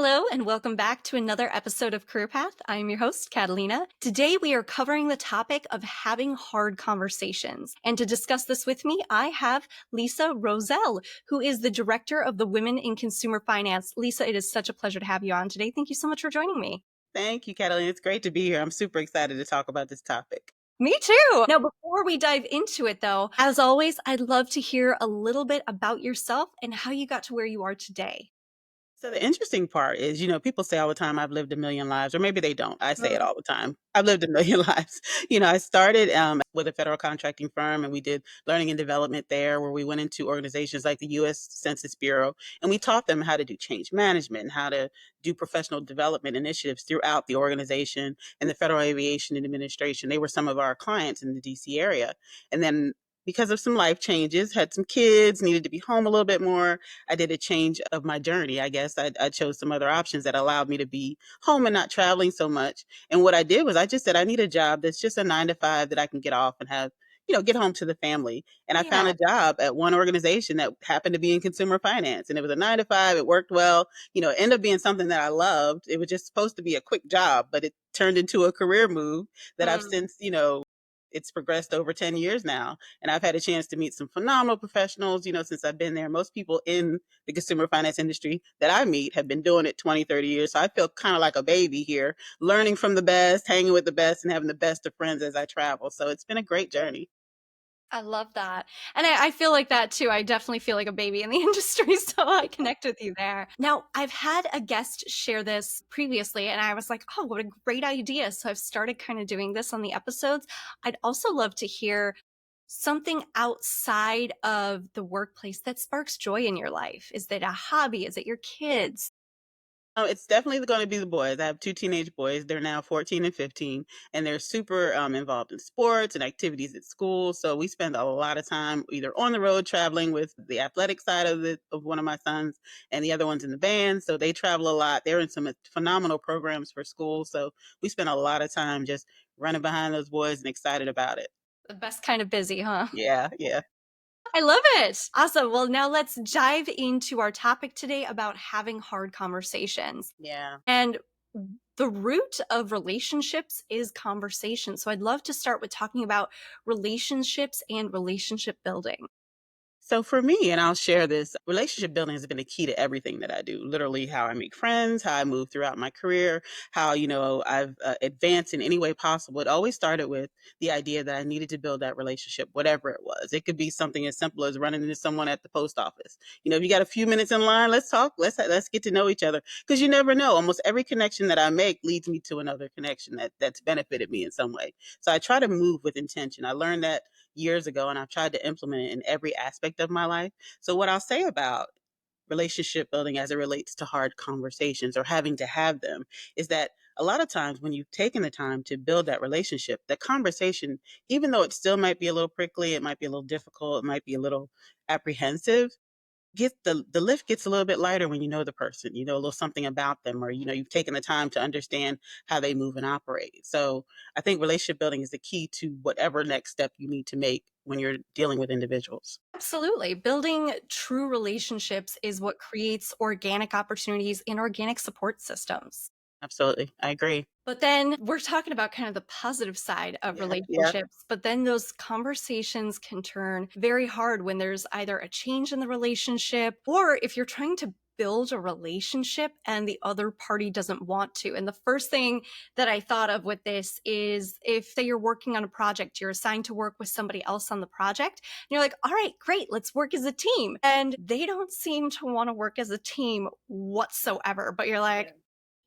Hello, and welcome back to another episode of Career Path. I'm your host, Catalina. Today, we are covering the topic of having hard conversations. And to discuss this with me, I have Lisa Rozzelle, who is the director of the Women in Consumer Finance. Lisa, it is such a pleasure to have you on today. Thank you so much for joining me. Thank you, Catalina. It's great to be here. I'm super excited to talk about this topic. Me too. Now, before we dive into it, though, as always, I'd love to hear a little bit about yourself and how you got to where you are today. So the interesting part is, people say all the time, I've lived a million lives, or maybe they don't. I say it all the time. I've lived a million lives. I started with a federal contracting firm, and we did learning and development there, where we went into organizations like the U.S. Census Bureau, and we taught them how to do change management and how to do professional development initiatives throughout the organization and the Federal Aviation Administration. They were some of our clients in the D.C. area. And then because of some life changes, had some kids, needed to be home a little bit more. I did a change of my journey. I guess I chose some other options that allowed me to be home and not traveling so much. And what I did was I just said, I need a job that's just a 9 to 5 that I can get off and have, get home to the family. And I found a job at one organization that happened to be in consumer finance. And it was a 9 to 5. It worked well. It ended up being something that I loved. It was just supposed to be a quick job, but it turned into a career move that I've since, it's progressed over 10 years now. And I've had a chance to meet some phenomenal professionals, since I've been there. Most people in the consumer finance industry that I meet have been doing it 20, 30 years. So I feel kind of like a baby here, learning from the best, hanging with the best, and having the best of friends as I travel. So it's been a great journey. I love that. And I feel like that too. I definitely feel like a baby in the industry, so I connect with you there. Now, I've had a guest share this previously, and I was like, oh, what a great idea. So I've started kind of doing this on the episodes. I'd also love to hear something outside of the workplace that sparks joy in your life. Is it a hobby? Is it your kids? Oh, it's definitely going to be the boys. I have two teenage boys. They're now 14 and 15, and they're super involved in sports and activities at school. So we spend a lot of time either on the road traveling with the athletic side of one of my sons, and the other one's in the band. So they travel a lot. They're in some phenomenal programs for school. So we spend a lot of time just running behind those boys and excited about it. The best kind of busy, huh? Yeah, yeah. I love it. Awesome. Well, now let's dive into our topic today about having hard conversations. Yeah. And the root of relationships is conversation. So I'd love to start with talking about relationships and relationship building. So for me, and I'll share this, relationship building has been a key to everything that I do. Literally how I make friends, how I move throughout my career, how, I've advanced in any way possible. It always started with the idea that I needed to build that relationship, whatever it was. It could be something as simple as running into someone at the post office. If you got a few minutes in line, let's talk. Let's get to know each other, because you never know. Almost every connection that I make leads me to another connection that's benefited me in some way. So I try to move with intention. I learned that years ago, and I've tried to implement it in every aspect of my life. So what I'll say about relationship building as it relates to hard conversations or having to have them is that a lot of times when you've taken the time to build that relationship, the conversation, even though it still might be a little prickly, it might be a little difficult, it might be a little apprehensive, the lift gets a little bit lighter when you know the person, you know a little something about them, or you've taken the time to understand how they move and operate. So I think relationship building is the key to whatever next step you need to make when you're dealing with individuals. Absolutely. Building true relationships is what creates organic opportunities and organic support systems. Absolutely, I agree. But then we're talking about kind of the positive side of Yeah. relationships, but then those conversations can turn very hard when there's either a change in the relationship, or if you're trying to build a relationship and the other party doesn't want to. And the first thing that I thought of with this is, if say you're working on a project, you're assigned to work with somebody else on the project, and you're like, all right, great, let's work as a team. And they don't seem to want to work as a team whatsoever, but you're like,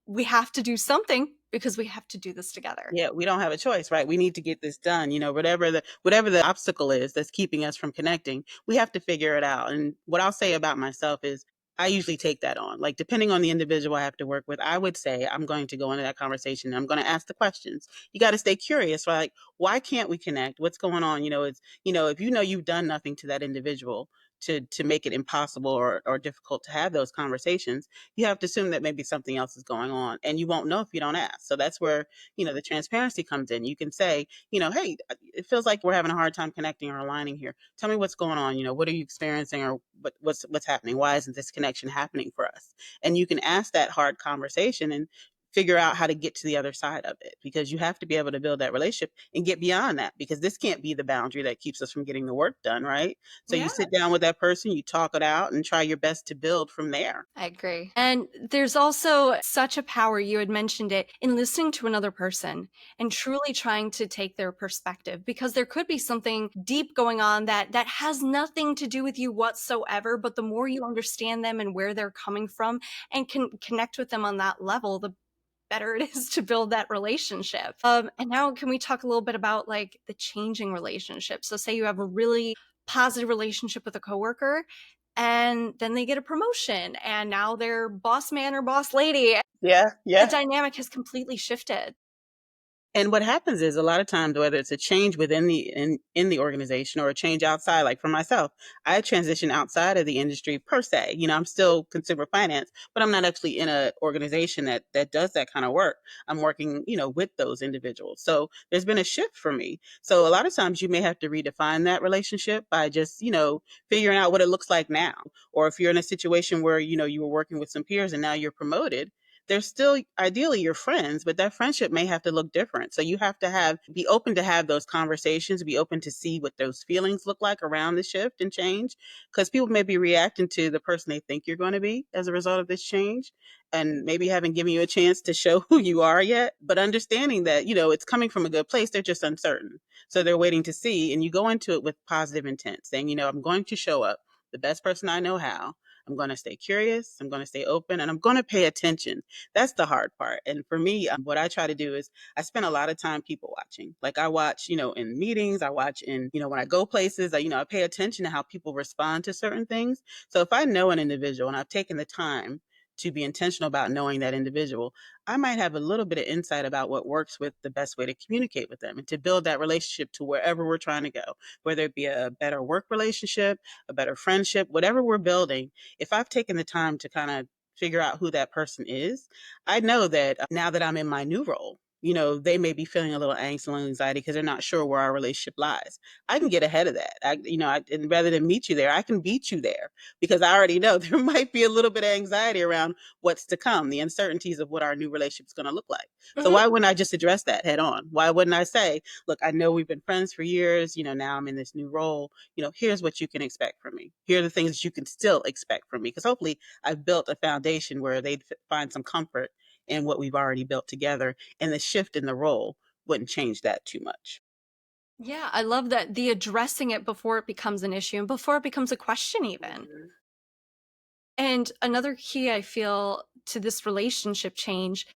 we have to do something because we have to do this together. Yeah, we don't have a choice, right? We need to get this done. Whatever the obstacle is that's keeping us from connecting, we have to figure it out. And what I'll say about myself is I usually take that on. Like, depending on the individual I have to work with, I would say I'm going to go into that conversation and I'm going to ask the questions. You got to stay curious, right? Why can't we connect? What's going on? If you've done nothing to that individual, to make it impossible or difficult to have those conversations, you have to assume that maybe something else is going on, and you won't know if you don't ask. So that's where, the transparency comes in. You can say, hey, it feels like we're having a hard time connecting or aligning here. Tell me what's going on. What are you experiencing, or what's happening? Why isn't this connection happening for us? And you can ask that hard conversation and figure out how to get to the other side of it, because you have to be able to build that relationship and get beyond that, because this can't be the boundary that keeps us from getting the work done, right? So you Yeah. sit down with that person, you talk it out, and try your best to build from there. I agree. And there's also such a power, you had mentioned it, in listening to another person and truly trying to take their perspective, because there could be something deep going on that has nothing to do with you whatsoever, but the more you understand them and where they're coming from and can connect with them on that level, the better it is to build that relationship. And now can we talk a little bit about like the changing relationship? So say you have a really positive relationship with a coworker and then they get a promotion and now they're boss man or boss lady. Yeah, The yeah. dynamic has completely shifted. And what happens is, a lot of times, whether it's a change within in the organization or a change outside, like for myself, I transition outside of the industry per se. I'm still consumer finance, but I'm not actually in a organization that does that kind of work. I'm working, with those individuals. So there's been a shift for me. So a lot of times you may have to redefine that relationship by just, figuring out what it looks like now. Or if you're in a situation where, you were working with some peers and now you're promoted, they're still ideally your friends, but that friendship may have to look different. So you have to be open to have those conversations, be open to see what those feelings look like around the shift and change, because people may be reacting to the person they think you're going to be as a result of this change, and maybe haven't given you a chance to show who you are yet, but understanding that, it's coming from a good place. They're just uncertain. So they're waiting to see, and you go into it with positive intent, saying, I'm going to show up the best person I know how. I'm going to stay curious. I'm going to stay open, and I'm going to pay attention. That's the hard part. And for me, what I try to do is I spend a lot of time people watching. Like I watch, in meetings, I watch in, when I go places, I pay attention to how people respond to certain things. So if I know an individual and I've taken the time to be intentional about knowing that individual, I might have a little bit of insight about what works with the best way to communicate with them and to build that relationship to wherever we're trying to go, whether it be a better work relationship, a better friendship, whatever we're building. If I've taken the time to kind of figure out who that person is, I know that now that I'm in my new role, they may be feeling a little angst and anxiety because they're not sure where our relationship lies. I can get ahead of that. And rather than meet you there, I can beat you there, because I already know there might be a little bit of anxiety around what's to come, the uncertainties of what our new relationship is going to look like. So Mhm. why wouldn't I just address that head on? Why wouldn't I say, look, I know we've been friends for years, now I'm in this new role, here's what you can expect from me. Here are the things that you can still expect from me, because hopefully I've built a foundation where they'd find some comfort in what we've already built together, and the shift in the role wouldn't change that too much. Yeah, I love that, the addressing it before it becomes an issue and before it becomes a question even. Mhm. And another key I feel to this relationship change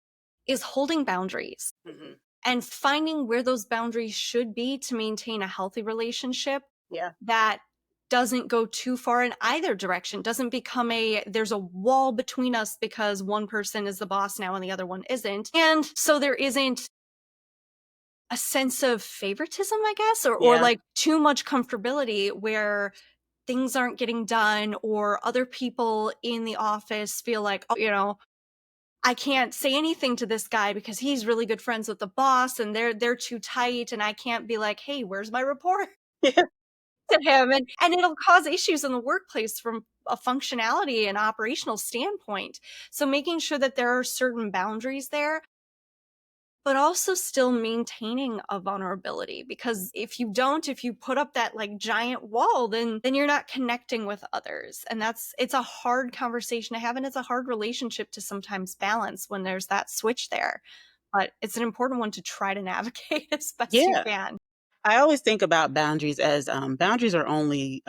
is holding boundaries Mhm. and finding where those boundaries should be to maintain a healthy relationship Yeah. that doesn't go too far in either direction, doesn't become there's a wall between us because one person is the boss now and the other one isn't. And so there isn't a sense of favoritism, I guess, or Yeah. like too much comfortability where things aren't getting done or other people in the office feel like, oh, I can't say anything to this guy because he's really good friends with the boss and they're too tight and I can't be like, "Hey, where's my report?" Yeah. to him, and it'll cause issues in the workplace from a functionality and operational standpoint. So making sure that there are certain boundaries there, but also still maintaining a vulnerability, because if you put up that like giant wall, then you're not connecting with others. And it's a hard conversation to have and it's a hard relationship to sometimes balance when there's that switch there. But it's an important one to try to navigate as best you Yeah. can. I always think about boundaries as boundaries are only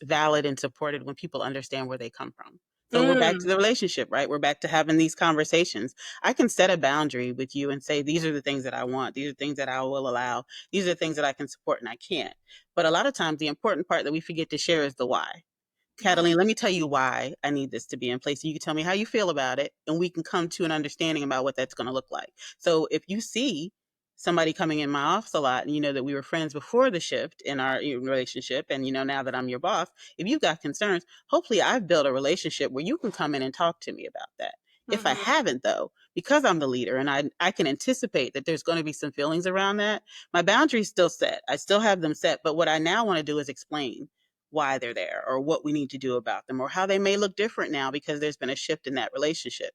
valid and supported when people understand where they come from. So we're back to Mm. the relationship, right? We're back to having these conversations. I can set a boundary with you and say, these are the things that I want. These are things that I will allow. These are things that I can support and I can't. But a lot of times, the important part that we forget to share is the why. Cataline, Right. let me tell you why I need this to be in place. You can tell me how you feel about it, and we can come to an understanding about what that's going to look like. So if you see somebody coming in my office a lot, and you know that we were friends before the shift in our relationship, and you know now that I'm your boss, if you've got concerns, hopefully I've built a relationship where you can come in and talk to me about that. If I Mhm. haven't though, because I'm the leader and I can anticipate that there's going to be some feelings around that, my boundaries still set. I still have them set, but what I now want to do is explain why they're there or what we need to do about them or how they may look different now because there's been a shift in that relationship.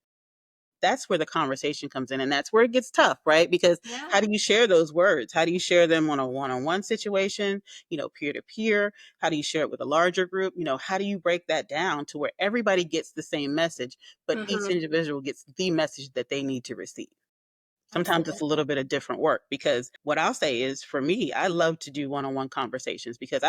That's where the conversation comes in, and that's where it gets tough, right? Because how Yeah. do you share those words? How do you share them on a one-on-one situation, peer to peer? How do you share it with a larger group? How do you break that down to where everybody gets the same message, but each Mhm. individual gets the message that they need to receive? Sometimes it's a Absolutely. little bit of different work because what I'll say is for me, I love to do one-on-one conversations because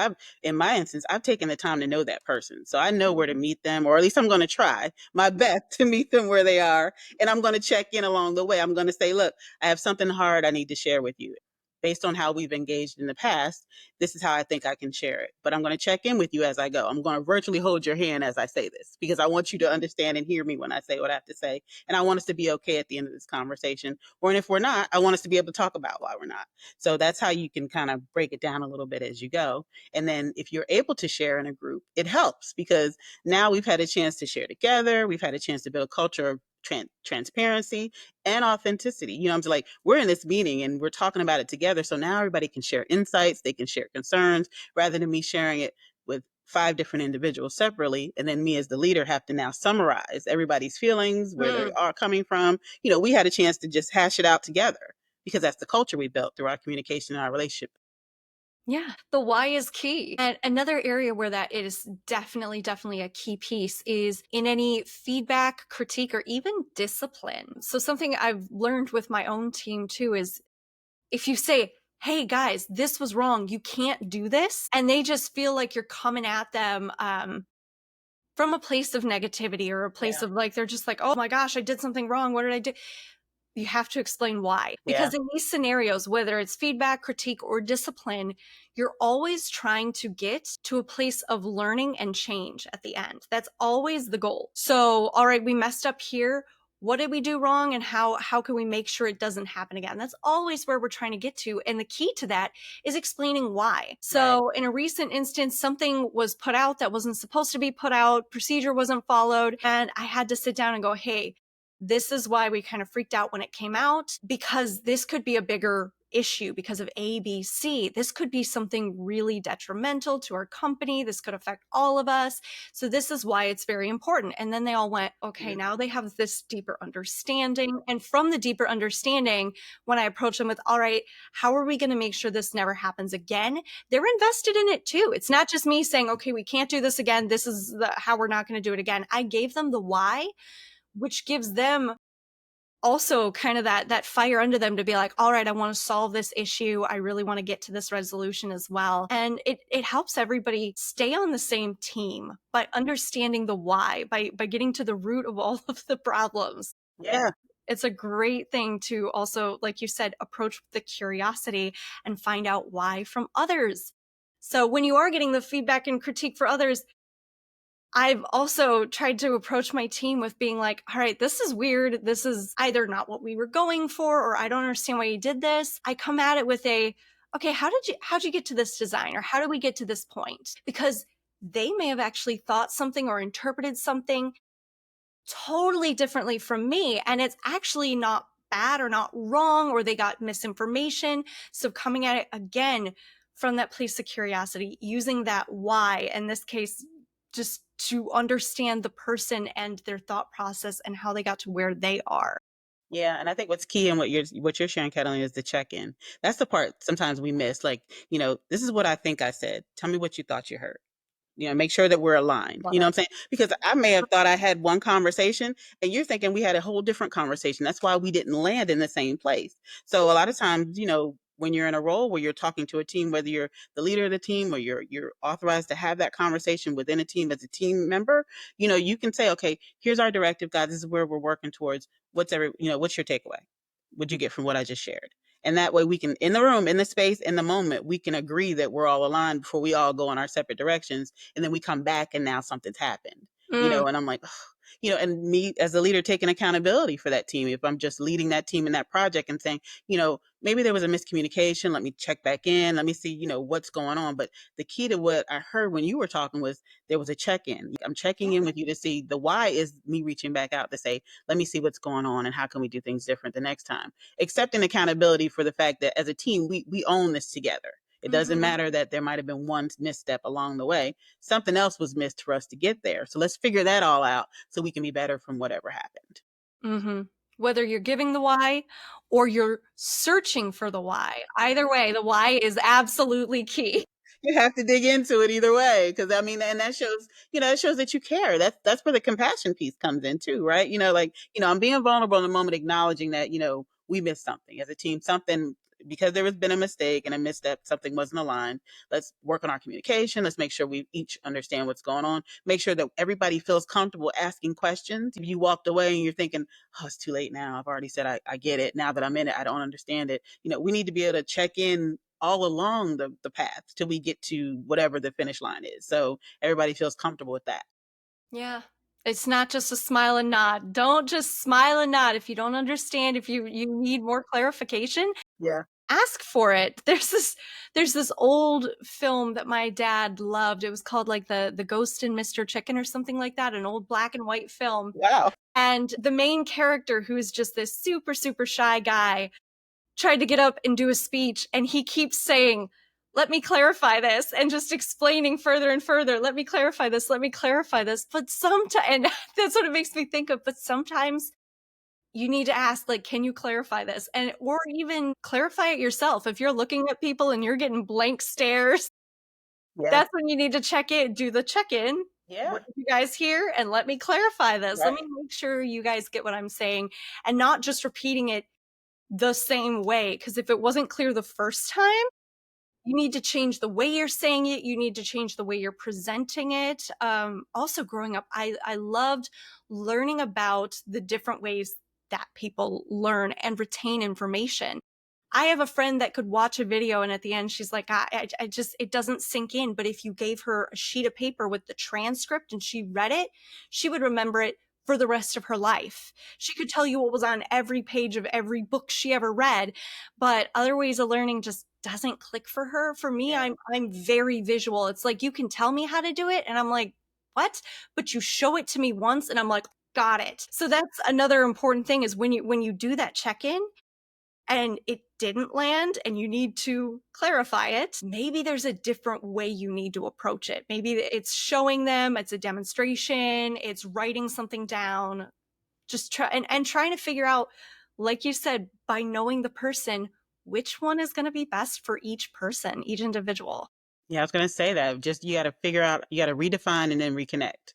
in my instance, I've taken the time to know that person. So I know where to Mhm. meet them, or at least I'm going to try my best to meet them where they are. And I'm going to check in along the way. I'm going to say, look, I have something hard I need to share with you. Based on how we've engaged in the past, this is how I think I can share it. But I'm going to check in with you as I go. I'm going to virtually hold your hand as I say this because I want you to understand and hear me when I say what I have to say. And I want us to be okay at the end of this conversation, or if we're not, I want us to be able to talk about why we're not. So that's how you can kind of break it down a little bit as you go. And then if you're able to share in a group, it helps because now we've had a chance to share together. We've had a chance to build a culture of transparency and authenticity. I'm like, we're in this meeting and we're talking about it together. So now everybody can share insights, they can share concerns rather than me sharing it with five different individuals separately. And then me as the leader have to now summarize everybody's feelings, where they Mm. are coming from. We had a chance to just hash it out together because that's the culture we built through our communication and our relationship. Yeah, the why is key. And another area where that is definitely, definitely a key piece is in any feedback, critique, or even discipline. So, something I've learned with my own team too is if you say, hey guys, this was wrong, you can't do this, and they just feel like you're coming at them from a place of negativity or a place Yeah. of like, they're just like, oh my gosh, I did something wrong. What did I do? You have to explain why. Yeah. Because in these scenarios, whether it's feedback, critique, or discipline, you're always trying to get to a place of learning and change at the end. That's always the goal. So, all right, we messed up here. What did we do wrong and how can we make sure it doesn't happen again? That's always where we're trying to get to. And the key to that is explaining why. Right. So in a recent instance, something was put out that wasn't supposed to be put out, procedure wasn't followed, and I had to sit down and go, hey, this is why we kind of freaked out when it came out, because this could be a bigger issue because of A, B, C. This could be something really detrimental to our company. This could affect all of us. So this is why it's very important. And then they all went, okay, Yeah. now they have this deeper understanding. And from the deeper understanding, when I approach them with, all right, how are we going to make sure this never happens again? They're invested in it too. It's not just me saying, okay, we can't do this again. This is how we're not going to do it again. I gave them the why, which gives them also kind of that fire under them to be like, all right, I want to solve this issue. I really want to get to this resolution as well. And it helps everybody stay on the same team by understanding the why, by getting to the root of all of the problems. Yeah. It's a great thing to also, like you said, approach with the curiosity and find out why from others. So when you are getting the feedback and critique for others, I've also tried to approach my team with being like, all right, this is weird. This is either not what we were going for, or I don't understand why you did this. I come at it with okay, how'd you get to this design? Or how did we get to this point? Because they may have actually thought something or interpreted something totally differently from me. And it's actually not bad or not wrong, or they got misinformation. So coming at it again from that place of curiosity, using that why, in this case, just to understand the person and their thought process and how they got to where they are. Yeah, and I think what's key in what you're sharing, Catalina, is the check-in. That's the part sometimes we miss. Like, this is what I think I said. Tell me what you thought you heard. Make sure that we're aligned. Love You know what it. I'm saying? Because I may have thought I had one conversation and you're thinking we had a whole different conversation. That's why we didn't land in the same place. So a lot of times, when you're in a role where you're talking to a team, whether you're the leader of the team or you're authorized to have that conversation within a team as a team member, you can say, okay, here's our directive, guys. This is where we're working towards. What's your takeaway? What'd you get from what I just shared? And that way we can, in the room, in the space, in the moment, we can agree that we're all aligned before we all go in our separate directions. And then we come back and now something's happened, Mm, and I'm like, "Ugh." and me as a leader taking accountability for that team. If I'm just leading that team in that project and saying, maybe there was a miscommunication, let me check back in, let me see, what's going on. But the key to what I heard when you were talking was there was a check-in. I'm checking in with you to see the why is me reaching back out to say, let me see what's going on and how can we do things different the next time. Accepting accountability for the fact that as a team, we own this together. It doesn't Mhm. matter that there might have been one misstep along the way. Something else was missed for us to get there. So let's figure that all out so we can be better from whatever happened. Mhm. Whether you're giving the why or you're searching for the why, either way, the why is absolutely key. You have to dig into it either way, because I mean, and that shows, it shows that you care. That's where the compassion piece comes in too, right? I'm being vulnerable in the moment, acknowledging that we missed something as a team, something because there has been a mistake and a misstep, something wasn't aligned. Let's work on our communication. Let's make sure we each understand what's going on. Make sure that everybody feels comfortable asking questions. If you walked away and you're thinking, oh, it's too late now. I've already said I get it. Now that I'm in it, I don't understand it. We need to be able to check in all along the path till we get to whatever the finish line is. So everybody feels comfortable with that. Yeah. It's not just a smile and nod. Don't just smile and nod if you don't understand, if you need more clarification, Yeah. ask for it. There's this old film that my dad loved. It was called like the Ghost and Mr. Chicken or something like that, an old black and white film. Wow. And the main character, who is just this super, super shy guy, tried to get up and do a speech, and he keeps saying, let me clarify this, and just explaining further and further, let me clarify this, let me clarify this. But sometimes, and that's what it makes me think of, but sometimes you need to ask, like, can you clarify this? And or even clarify it yourself. If you're looking at people and you're getting blank stares, Yeah. that's when you need to do the check-in. Yeah. What did you guys hear? And let me clarify this. Let me Right. make sure you guys get what I'm saying, and not just repeating it the same way. Because if it wasn't clear the first time, you need to change the way you're saying it. You need to change the way you're presenting it. Also, growing up, I loved learning about the different ways that people learn and retain information. I have a friend that could watch a video and at the end she's like, I just, it doesn't sink in. But if you gave her a sheet of paper with the transcript and she read it, she would remember it for the rest of her life. She could tell you what was on every page of every book she ever read, but other ways of learning just doesn't click for her. For me, Yeah. I'm very visual. It's like you can tell me how to do it and I'm like, what? But you show it to me once and I'm like, got it. So that's another important thing is when you do that check-in, and it didn't land and you need to clarify it, maybe there's a different way you need to approach it. Maybe it's showing them, it's a demonstration, it's writing something down, just and trying to figure out, like you said, by knowing the person, which one is going to be best for each person, each individual. Yeah, I was gonna say that. Just you got to figure out, you got to redefine and then reconnect.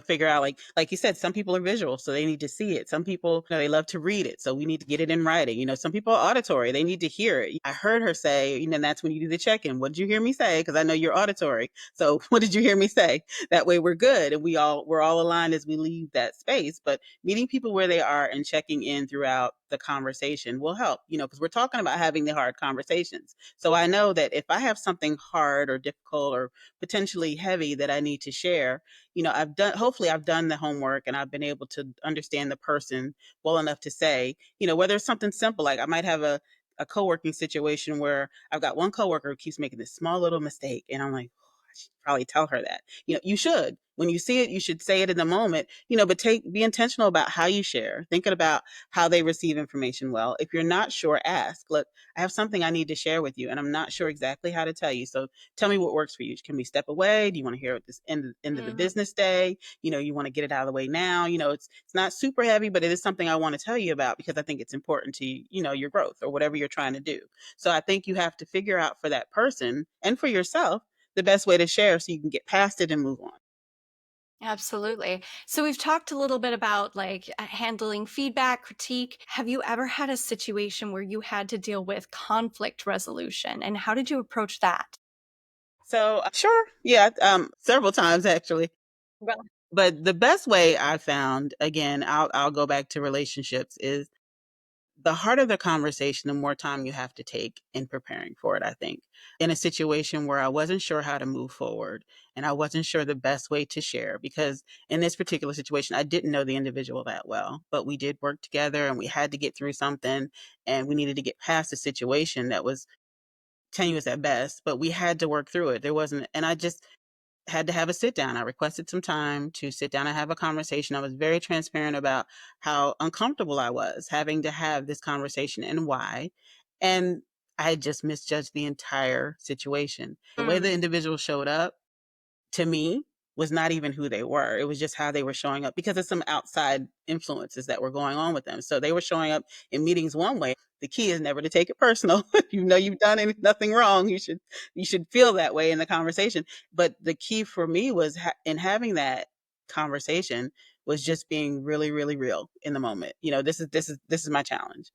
Figure out like you said, some people are visual, so they need to see it. Some people, they love to read it, so we need to get it in writing. Some people are auditory, they need to hear it. I heard her say, and that's when you do the check-in. What did you hear me say? Because I know you're auditory. So what did you hear me say? That way we're good, and we're all aligned as we leave that space. But meeting people where they are and checking in throughout the conversation will help. Because we're talking about having the hard conversations. So I know that if I have something hard or difficult or potentially heavy that I need to share, hopefully I've done the homework and I've been able to understand the person well enough to say, whether it's something simple, like I might have a co-working situation where I've got one coworker who keeps making this small little mistake. And I'm like, oh, I should probably tell her that. You should. When you see it, you should say it in the moment, but be intentional about how you share, thinking about how they receive information well. If you're not sure, ask. Look, I have something I need to share with you, and I'm not sure exactly how to tell you. So tell me what works for you. Can we step away? Do you want to hear it at this end of the Mhm. business day? You want to get it out of the way now. It's not super heavy, but it is something I want to tell you about because I think it's important to your growth or whatever you're trying to do. So I think you have to figure out for that person and for yourself the best way to share so you can get past it and move on. Absolutely. So we've talked a little bit about like handling feedback, critique. Have you ever had a situation where you had to deal with conflict resolution and how did you approach that? So sure, yeah, several times actually. Well, But the best way I found, again, I'll go back to relationships, is the harder the conversation, the more time you have to take in preparing for it, I think. In a situation where I wasn't sure how to move forward and I wasn't sure the best way to share, because in this particular situation, I didn't know the individual that well, but we did work together and we had to get through something and we needed to get past a situation that was tenuous at best, but we had to work through it. There wasn't, and I just had to have a sit down. I requested some time to sit down and have a conversation. I was very transparent about how uncomfortable I was having to have this conversation and why. And I had just misjudged the entire situation. The way the Mm. individual showed up to me was not even who they were. It was just how they were showing up because of some outside influences that were going on with them. So they were showing up in meetings one way. The key is never to take it personal. If you know you've done nothing wrong, you should feel that way in the conversation. But the key for me was in having that conversation was just being really, really real in the moment. This is my challenge.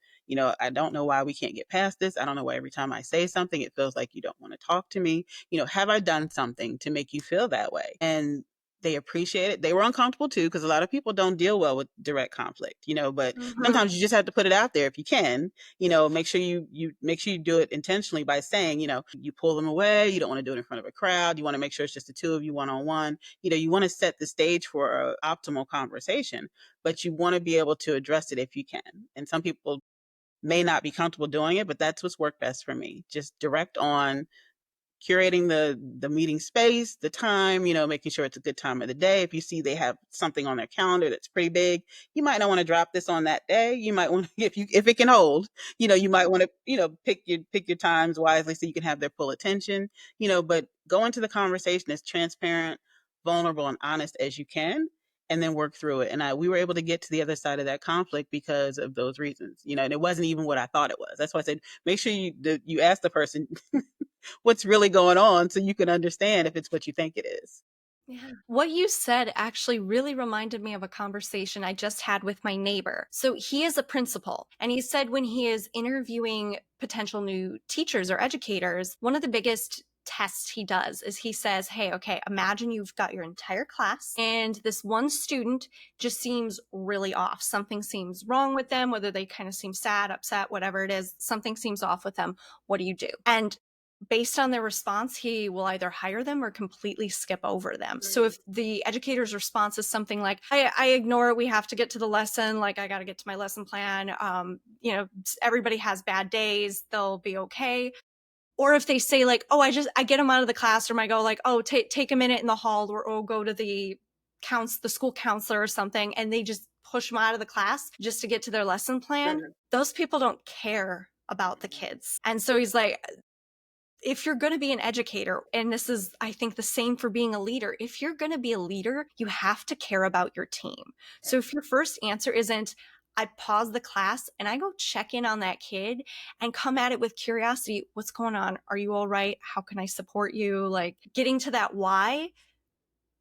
I don't know why we can't get past this. I don't know why every time I say something, it feels like you don't want to talk to me. Have I done something to make you feel that way? And they appreciate it. They were uncomfortable too, because a lot of people don't deal well with direct conflict, but Mhm. sometimes you just have to put it out there if you can, make sure you make sure you do it intentionally by saying, you pull them away. You don't want to do it in front of a crowd. You want to make sure it's just the two of you one on one. You want to set the stage for an optimal conversation, but you want to be able to address it if you can. And some people may not be comfortable doing it, but that's what's worked best for me. Just direct on, curating the meeting space, the time, making sure it's a good time of the day. If you see they have something on their calendar that's pretty big, you might not want to drop this on that day. You might want to, if it can hold, you might want to, pick your times wisely so you can have their full attention, but go into the conversation as transparent, vulnerable, and honest as you can. And then work through it. And we were able to get to the other side of that conflict because of those reasons, and it wasn't even what I thought it was. That's why I said, make sure you ask the person what's really going on so you can understand if it's what you think it is. Yeah. What you said actually really reminded me of a conversation I just had with my neighbor. So he is a principal, and he said when he is interviewing potential new teachers or educators, one of the biggest tests he does is he says, hey, okay, imagine you've got your entire class and this one student just seems really off. Something seems wrong with them, whether they kind of seem sad, upset, whatever it is, something seems off with them. What do you do? And based on their response, he will either hire them or completely skip over them. So if the educator's response is something like, I ignore it, we have to get to the lesson, like I got to get to my lesson plan, everybody has bad days, they'll be okay. Or if they say like, oh, I get them out of the classroom, I go like, oh, take a minute in the hall, or go to the school counselor or something, and they just push them out of the class just to get to their lesson plan. Those people don't care about the kids. And so he's like, if you're going to be an educator, and this is, I think, the same for being a leader, if you're going to be a leader, you have to care about your team. So if your first answer isn't, I pause the class and I go check in on that kid and come at it with curiosity. What's going on? Are you all right? How can I support you? Like getting to that why,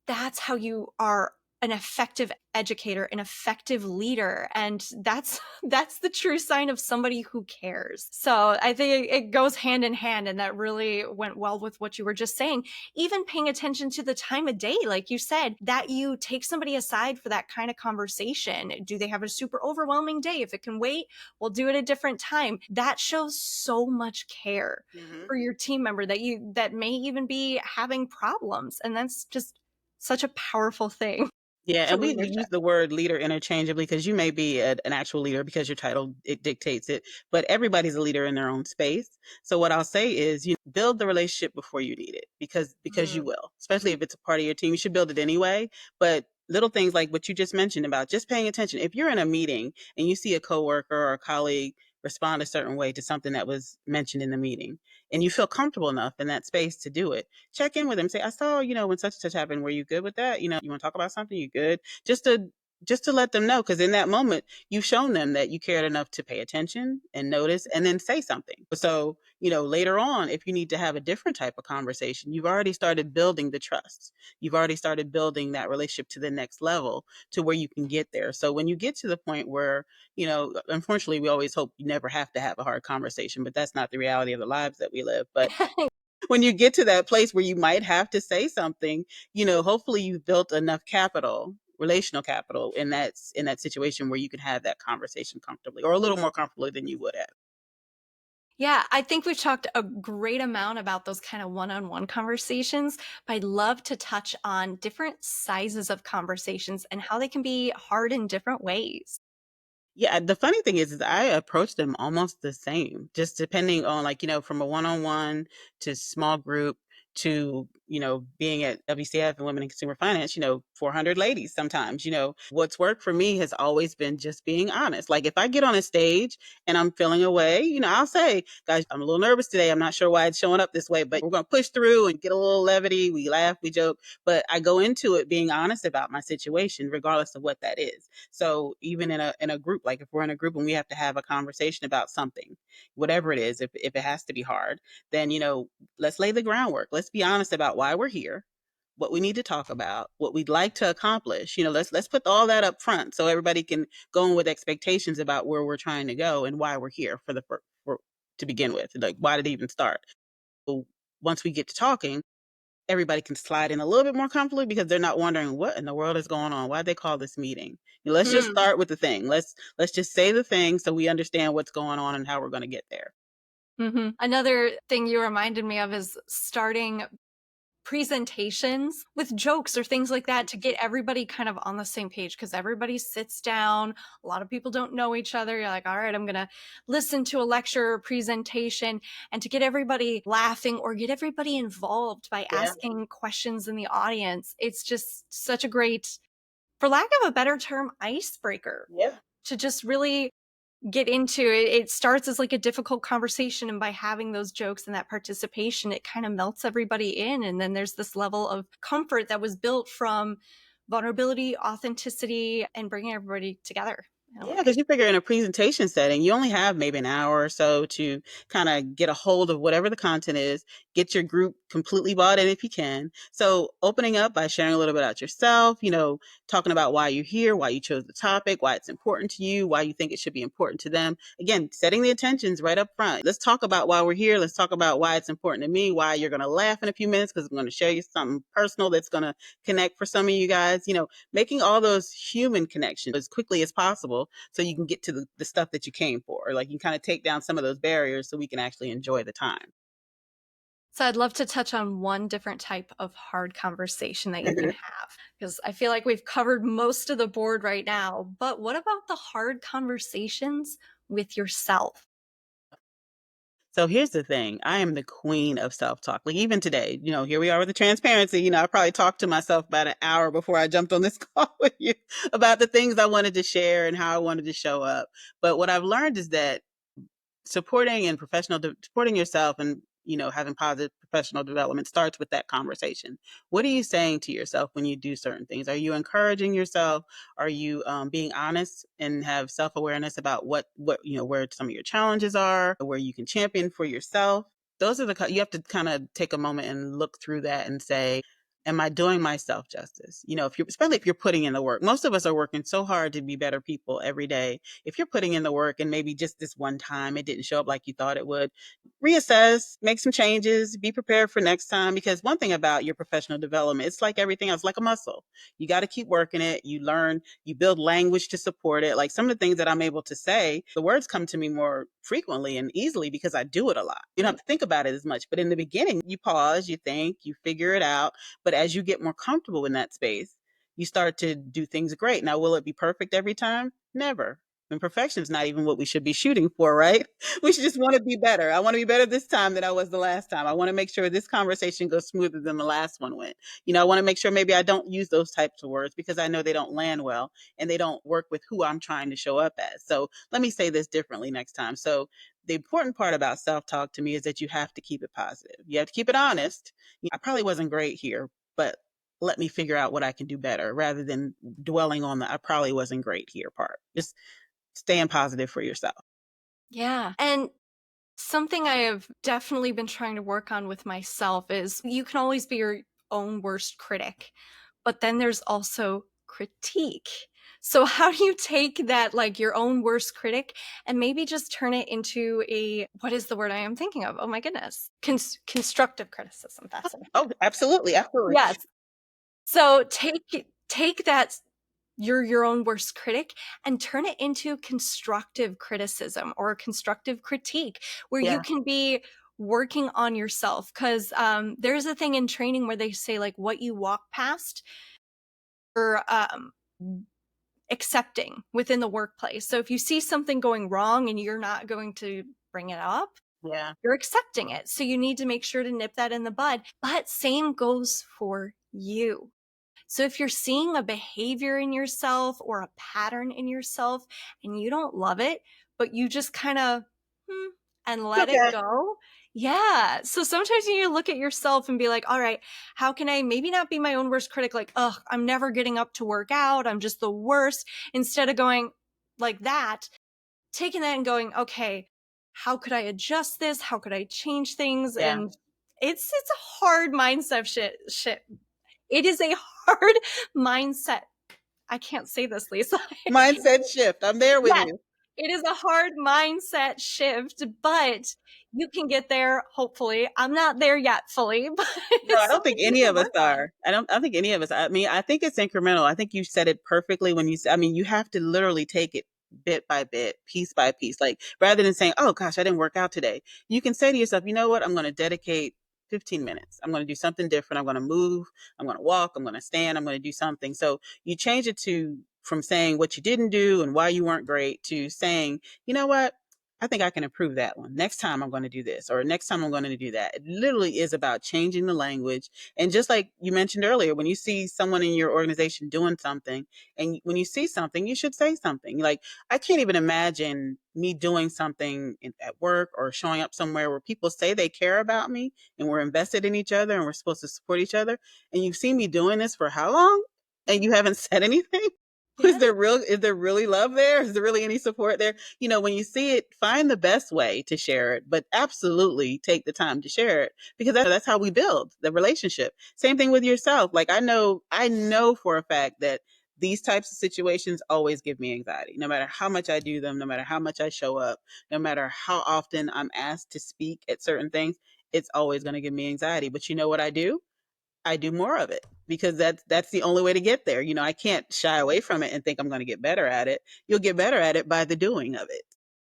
that's how you are an effective educator, an effective leader. And that's the true sign of somebody who cares. So I think it goes hand in hand, and that really went well with what you were just saying. Even paying attention to the time of day, like you said, that you take somebody aside for that kind of conversation. Do they have a super overwhelming day? If it can wait, we'll do it a different time. That shows so much care Hmm. for your team member that may even be having problems. And that's just such a powerful thing Yeah, for and we leadership. use the word leader interchangeably because you may be an actual leader because your title it dictates it, but everybody's a leader in their own space. So what I'll say is, you build the relationship before you need it because you Mm. will, especially if it's a part of your team. You should build it anyway. But little things like what you just mentioned about just paying attention. If you're in a meeting and you see a coworker or a colleague respond a certain way to something that was mentioned in the meeting, and you feel comfortable enough in that space to do it, check in with them. Say, I saw, when such and such happened. Were you good with that? You want to talk about something? You good? Just to let them know, because in that moment you've shown them that you cared enough to pay attention and notice and then say something. So, later on, if you need to have a different type of conversation, you've already started building the trust. You've already started building that relationship to the next level to where you can get there. So when you get to the point where, unfortunately, we always hope you never have to have a hard conversation, but that's not the reality of the lives that we live. But when you get to that place where you might have to say something, hopefully you've built enough capital relational capital in that situation where you can have that conversation comfortably or a little more comfortably than you would have. Yeah, I think we've talked a great amount about those kind of one-on-one conversations, but I'd love to touch on different sizes of conversations and how they can be hard in different ways. Yeah, the funny thing is I approach them almost the same, just depending on like, from a one-on-one to small group to, being at WCF and Women in Consumer Finance, 400 ladies sometimes, what's worked for me has always been just being honest. Like if I get on a stage and I'm feeling away, I'll say, guys, I'm a little nervous today. I'm not sure why it's showing up this way, but we're going to push through and get a little levity. We laugh, we joke, but I go into it being honest about my situation, regardless of what that is. So even in a group, like if we're in a group and we have to have a conversation about something, whatever it is, if it has to be hard, then let's lay the groundwork. Let's be honest about why we're here, what we need to talk about, what we'd like to accomplish. Let's put all that up front so everybody can go in with expectations about where we're trying to go and why we're here for to begin with. Like why did it even start? So once we get to talking, everybody can slide in a little bit more comfortably because they're not wondering what in the world is going on. Why'd they call this meeting? Let's just Mm, start with the thing. Let's just say the thing so we understand what's going on and how we're going to get there. mhm. Another thing you reminded me of is starting presentations with jokes or things like that to get everybody kind of on the same page because everybody sits down. A lot of people don't know each other. You're like, all right, I'm going to listen to a lecture or presentation, and to get everybody laughing or get everybody involved by Yeah, asking questions in the audience. It's just such a great, for lack of a better term, icebreaker yeah. to just really get into it. It starts as like a difficult conversation, and by having those jokes and that participation, it kind of melts everybody in. And then there's this level of comfort that was built from vulnerability, authenticity, and bringing everybody together in a Yeah, way. because you figure in a presentation setting, you only have maybe an hour or so to kind of get a hold of whatever the content is, get your group completely bought in if you can. So opening up by sharing a little bit about yourself, talking about why you're here, why you chose the topic, why it's important to you, why you think it should be important to them. Again, setting the intentions right up front. Let's talk about why we're here. Let's talk about why it's important to me, why you're going to laugh in a few minutes because I'm going to share you something personal that's going to connect for some of you guys. Making all those human connections as quickly as possible so you can get to the stuff that you came for. Like you kind of take down some of those barriers so we can actually enjoy the time. So I'd love to touch on one different type of hard conversation that you can have, because I feel like we've covered most of the board right now. But what about the hard conversations with yourself? So here's the thing. I am the queen of self-talk. Like even today, here we are with the transparency. I probably talked to myself about an hour before I jumped on this call with you about the things I wanted to share and how I wanted to show up. But what I've learned is that supporting yourself and having positive professional development starts with that conversation. What are you saying to yourself when you do certain things? Are you encouraging yourself? Are you being honest and have self-awareness about what where some of your challenges are, where you can champion for yourself? Those are you have to kind of take a moment and look through that and say, am I doing myself justice? If you're especially if you're putting in the work. Most of us are working so hard to be better people every day. If you're putting in the work and maybe just this one time it didn't show up like you thought it would, reassess, make some changes, be prepared for next time. Because one thing about your professional development, it's like everything else, like a muscle. You got to keep working it. You learn, you build language to support it. Like some of the things that I'm able to say, the words come to me more frequently and easily because I do it a lot. You don't have to think about it as much. But in the beginning, you pause, you think, you figure it out. But as you get more comfortable in that space, you start to do things great. Now, will it be perfect every time? Never. And perfection is not even what we should be shooting for, right? We should just want to be better. I want to be better this time than I was the last time. I want to make sure this conversation goes smoother than the last one went. I want to make sure maybe I don't use those types of words because I know they don't land well and they don't work with who I'm trying to show up as. So let me say this differently next time. So the important part about self-talk to me is that you have to keep it positive. You have to keep it honest. I probably wasn't great here, but let me figure out what I can do better rather than dwelling on the I probably wasn't great here part. Just staying positive for yourself. Yeah. And something I have definitely been trying to work on with myself is you can always be your own worst critic, but then there's also critique. So how do you take that, like your own worst critic, and maybe just turn it into a, what is the word I am thinking of? Oh my goodness. Constructive criticism. That's it. Oh, absolutely, absolutely. Yes. So take that. you're your own worst critic and turn it into constructive criticism or constructive critique where you Yeah. can be working on yourself. Because there's a thing in training where they say, like, what you walk past or accepting within the workplace. So if you see something going wrong and you're not going to bring it up, Yeah. you're accepting it. So you need to make sure to nip that in the bud. But same goes for you. So if you're seeing a behavior in yourself or a pattern in yourself and you don't love it, but you just kind of and It's let it okay. go. Yeah. So sometimes you need to look at yourself and be like, all right, how can I maybe not be my own worst critic? Like, ugh, I'm never getting up to work out. I'm just the worst. Instead of going like that, taking that and going, okay, how could I adjust this? How could I change things? Yeah. And it's a hard mindset shit. It is a hard mindset. I can't say this, Lisa. Mindset shift. I'm there with Yes, you. it is a hard mindset shift, but you can get there, hopefully. I'm not there yet fully, but No, I it's don't think something you any can of us work on. are. I don't think any of us. I mean, I think it's incremental. I think you said it perfectly when you said, I mean, you have to literally take it bit by bit, piece by piece. Like rather than saying, "Oh gosh, I didn't work out today." You can say to yourself, "You know what? I'm going to dedicate 15 minutes. I'm going to do something different. I'm going to move, I'm going to walk, I'm going to stand, I'm going to do something." So, you change it to from saying what you didn't do and why you weren't great to saying, "You know what? I think I can improve that one. Next time I'm going to do this, or next time I'm going to do that." It literally is about changing the language. And just like you mentioned earlier, when you see someone in your organization doing something, and when you see something, you should say something. Like, I can't even imagine me doing something at work or showing up somewhere where people say they care about me and we're invested in each other and we're supposed to support each other. And you've seen me doing this for how long? And you haven't said anything? Yes. Is there really love there? Is there really any support there? When you see it, find the best way to share it, but absolutely take the time to share it because that's how we build the relationship. Same thing with yourself. Like I know for a fact that these types of situations always give me anxiety. No matter how much I do them, no matter how much I show up, no matter how often I'm asked to speak at certain things, it's always going to give me anxiety. But you know what I do? I do more of it because that's the only way to get there. I can't shy away from it and think I'm going to get better at it. You'll get better at it by the doing of it.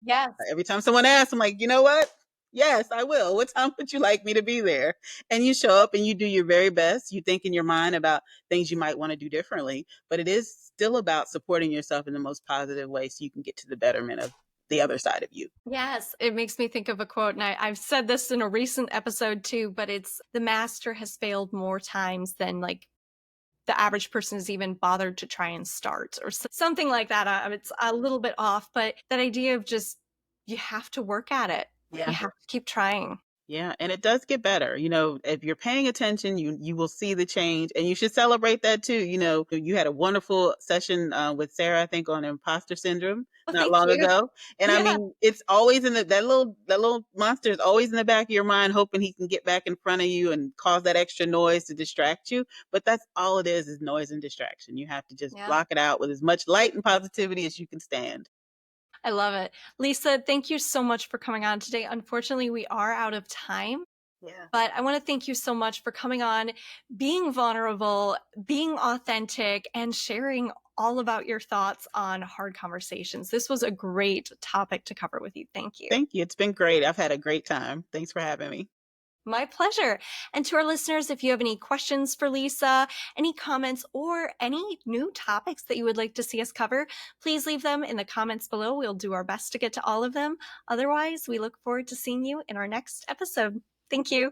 Yes. Every time someone asks, I'm like, you know what? Yes, I will. What time would you like me to be there? And you show up and you do your very best. You think in your mind about things you might want to do differently, but it is still about supporting yourself in the most positive way so you can get to the betterment of the other side of you. Yes. It makes me think of a quote, and I've said this in a recent episode too, but it's the master has failed more times than like the average person has even bothered to try and start or something like that. It's a little bit off, but that idea of just you have to work at it. You Yeah. have to keep trying. Yeah, and it does get better. If you're paying attention, you will see the change, and you should celebrate that too. You had a wonderful session with Sarah, I think, on imposter syndrome Oh, not thank long you. ago. And I Yeah. mean, it's always in that little monster is always in the back of your mind, hoping he can get back in front of you and cause that extra noise to distract you. But that's all it is noise and distraction. You have to just Yeah. block it out with as much light and positivity as you can stand. I love it. Lisa, thank you so much for coming on today. Unfortunately, we are out of time, Yeah. but I want to thank you so much for coming on, being vulnerable, being authentic, and sharing all about your thoughts on hard conversations. This was a great topic to cover with you. Thank you. Thank you. It's been great. I've had a great time. Thanks for having me. My pleasure. And to our listeners, if you have any questions for Lisa, any comments, or any new topics that you would like to see us cover, please leave them in the comments below. We'll do our best to get to all of them. Otherwise, we look forward to seeing you in our next episode. Thank you.